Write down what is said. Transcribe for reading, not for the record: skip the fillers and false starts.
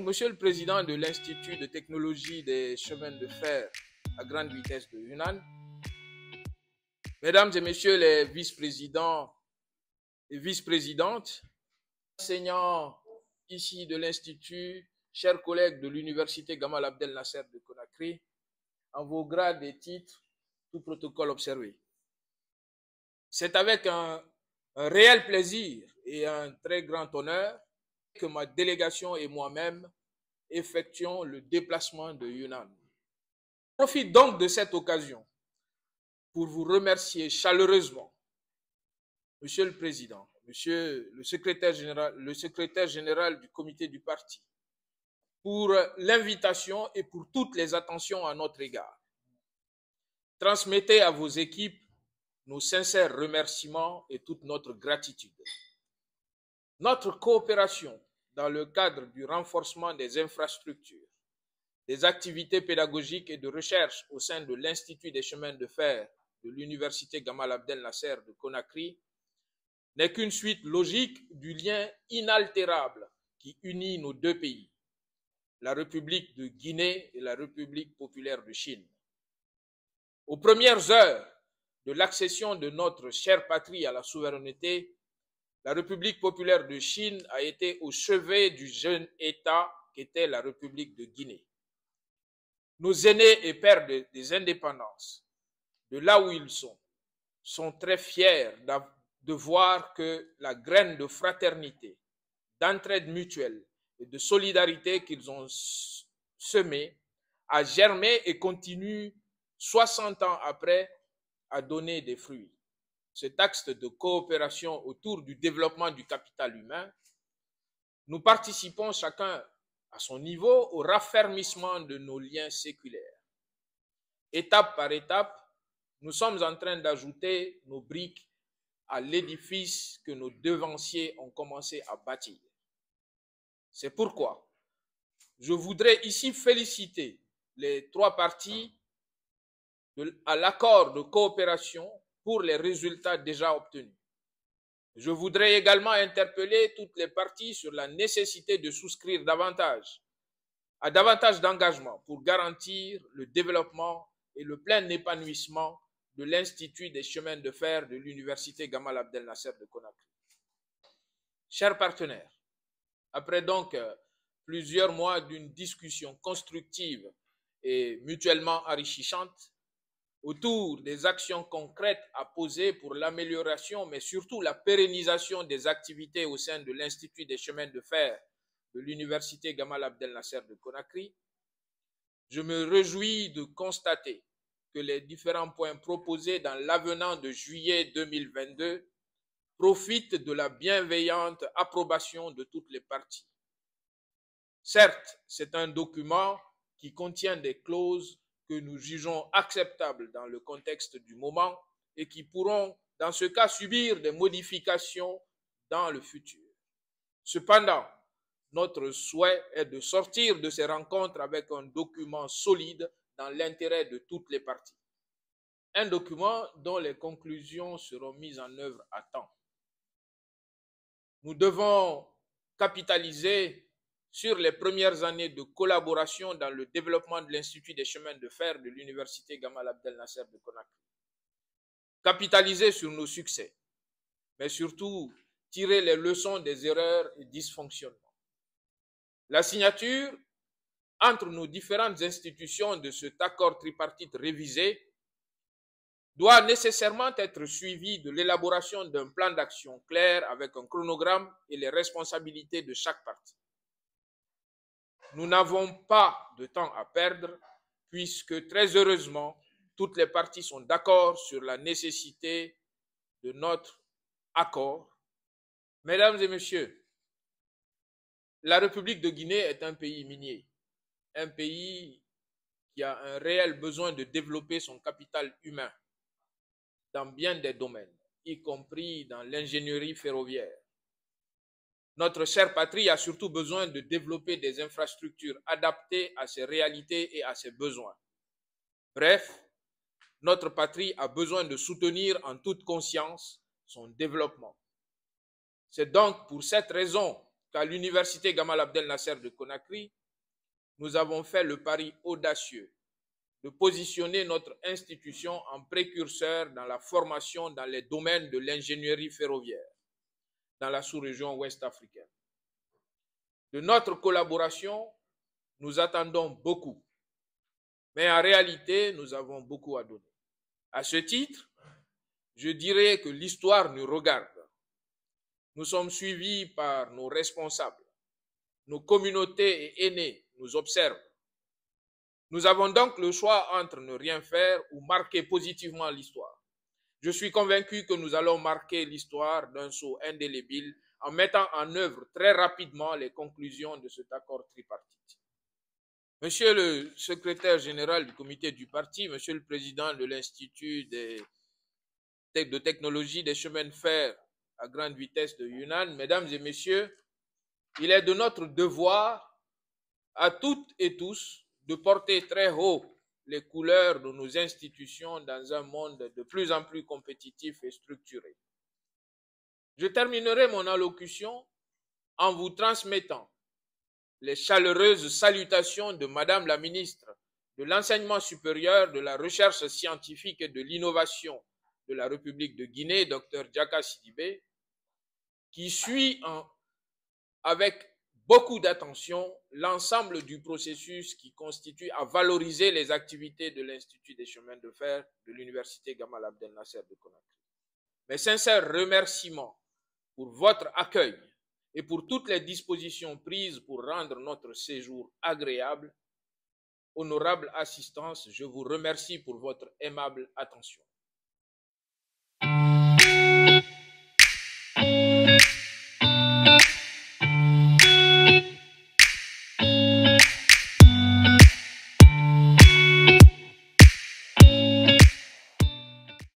Donc, Monsieur le Président de l'Institut de technologie des chemins de fer à grande vitesse de Yunnan, Mesdames et Messieurs les vice-présidents et vice-présidentes, enseignants ici de l'Institut, chers collègues de l'Université Gamal Abdel Nasser de Conakry, en vos grades et titres, tout protocole observé. C'est avec un réel plaisir et un très grand honneur que ma délégation et moi-même effectuons le déplacement de Yunnan. Je profite donc de cette occasion pour vous remercier chaleureusement, Monsieur le Président, Monsieur le secrétaire général du comité du parti, pour l'invitation et pour toutes les attentions à notre égard. Transmettez à vos équipes nos sincères remerciements et toute notre gratitude. Notre coopération dans le cadre du renforcement des infrastructures, des activités pédagogiques et de recherche au sein de l'Institut des chemins de fer de l'Université Gamal Abdel Nasser de Conakry n'est qu'une suite logique du lien inaltérable qui unit nos deux pays, la République de Guinée et la République populaire de Chine. Aux premières heures de l'accession de notre chère patrie à la souveraineté, la République populaire de Chine a été au chevet du jeune État qu'était la République de Guinée. Nos aînés et pères des indépendances, de là où ils sont très fiers de voir que la graine de fraternité, d'entraide mutuelle et de solidarité qu'ils ont semée a germé et continue 60 ans après à donner des fruits. Cet axe de coopération autour du développement du capital humain, nous participons chacun à son niveau au raffermissement de nos liens séculaires. Étape par étape, nous sommes en train d'ajouter nos briques à l'édifice que nos devanciers ont commencé à bâtir. C'est pourquoi je voudrais ici féliciter les trois parties à l'accord de coopération pour les résultats déjà obtenus. Je voudrais également interpeller toutes les parties sur la nécessité de souscrire à davantage d'engagement pour garantir le développement et le plein épanouissement de l'Institut des chemins de fer de l'Université Gamal Abdel Nasser de Conakry. Chers partenaires, après donc plusieurs mois d'une discussion constructive et mutuellement enrichissante autour des actions concrètes à poser pour l'amélioration, mais surtout la pérennisation des activités au sein de l'Institut des chemins de fer de l'Université Gamal Abdel Nasser de Conakry, je me réjouis de constater que les différents points proposés dans l'avenant de juillet 2022 profitent de la bienveillante approbation de toutes les parties. Certes, c'est un document qui contient des clauses que nous jugeons acceptables dans le contexte du moment et qui pourront, dans ce cas, subir des modifications dans le futur. Cependant, notre souhait est de sortir de ces rencontres avec un document solide dans l'intérêt de toutes les parties. Un document dont les conclusions seront mises en œuvre à temps. Nous devons capitaliser sur les premières années de collaboration dans le développement de l'Institut des chemins de fer de l'Université Gamal Abdel Nasser de Conakry. Capitaliser sur nos succès, mais surtout tirer les leçons des erreurs et dysfonctionnements. La signature entre nos différentes institutions de cet accord tripartite révisé doit nécessairement être suivie de l'élaboration d'un plan d'action clair avec un chronogramme et les responsabilités de chaque partie. Nous n'avons pas de temps à perdre puisque très heureusement, toutes les parties sont d'accord sur la nécessité de notre accord. Mesdames et messieurs, la République de Guinée est un pays minier, un pays qui a un réel besoin de développer son capital humain dans bien des domaines, y compris dans l'ingénierie ferroviaire. Notre chère patrie a surtout besoin de développer des infrastructures adaptées à ses réalités et à ses besoins. Bref, notre patrie a besoin de soutenir en toute conscience son développement. C'est donc pour cette raison qu'à l'université Gamal Abdel Nasser de Conakry, nous avons fait le pari audacieux de positionner notre institution en précurseur dans la formation dans les domaines de l'ingénierie ferroviaire dans la sous-région ouest africaine. De notre collaboration, nous attendons beaucoup, mais en réalité, nous avons beaucoup à donner. À ce titre, je dirais que l'histoire nous regarde. Nous sommes suivis par nos responsables. Nos communautés et aînés nous observent. Nous avons donc le choix entre ne rien faire ou marquer positivement l'histoire. Je suis convaincu que nous allons marquer l'histoire d'un sceau indélébile en mettant en œuvre très rapidement les conclusions de cet accord tripartite. Monsieur le secrétaire général du comité du parti, monsieur le président de l'Institut de technologie des chemins de fer à grande vitesse de Yunnan, mesdames et messieurs, il est de notre devoir à toutes et tous de porter très haut les couleurs de nos institutions dans un monde de plus en plus compétitif et structuré. Je terminerai mon allocution en vous transmettant les chaleureuses salutations de Madame la ministre de l'Enseignement supérieur, de la Recherche scientifique et de l'Innovation de la République de Guinée, Dr Diaka Sidibé, qui suit avec beaucoup d'attention l'ensemble du processus qui constitue à valoriser les activités de l'Institut des chemins de fer de l'Université Gamal Abdel Nasser de Conakry. Mes sincères remerciements pour votre accueil et pour toutes les dispositions prises pour rendre notre séjour agréable. Honorable assistance, je vous remercie pour votre aimable attention.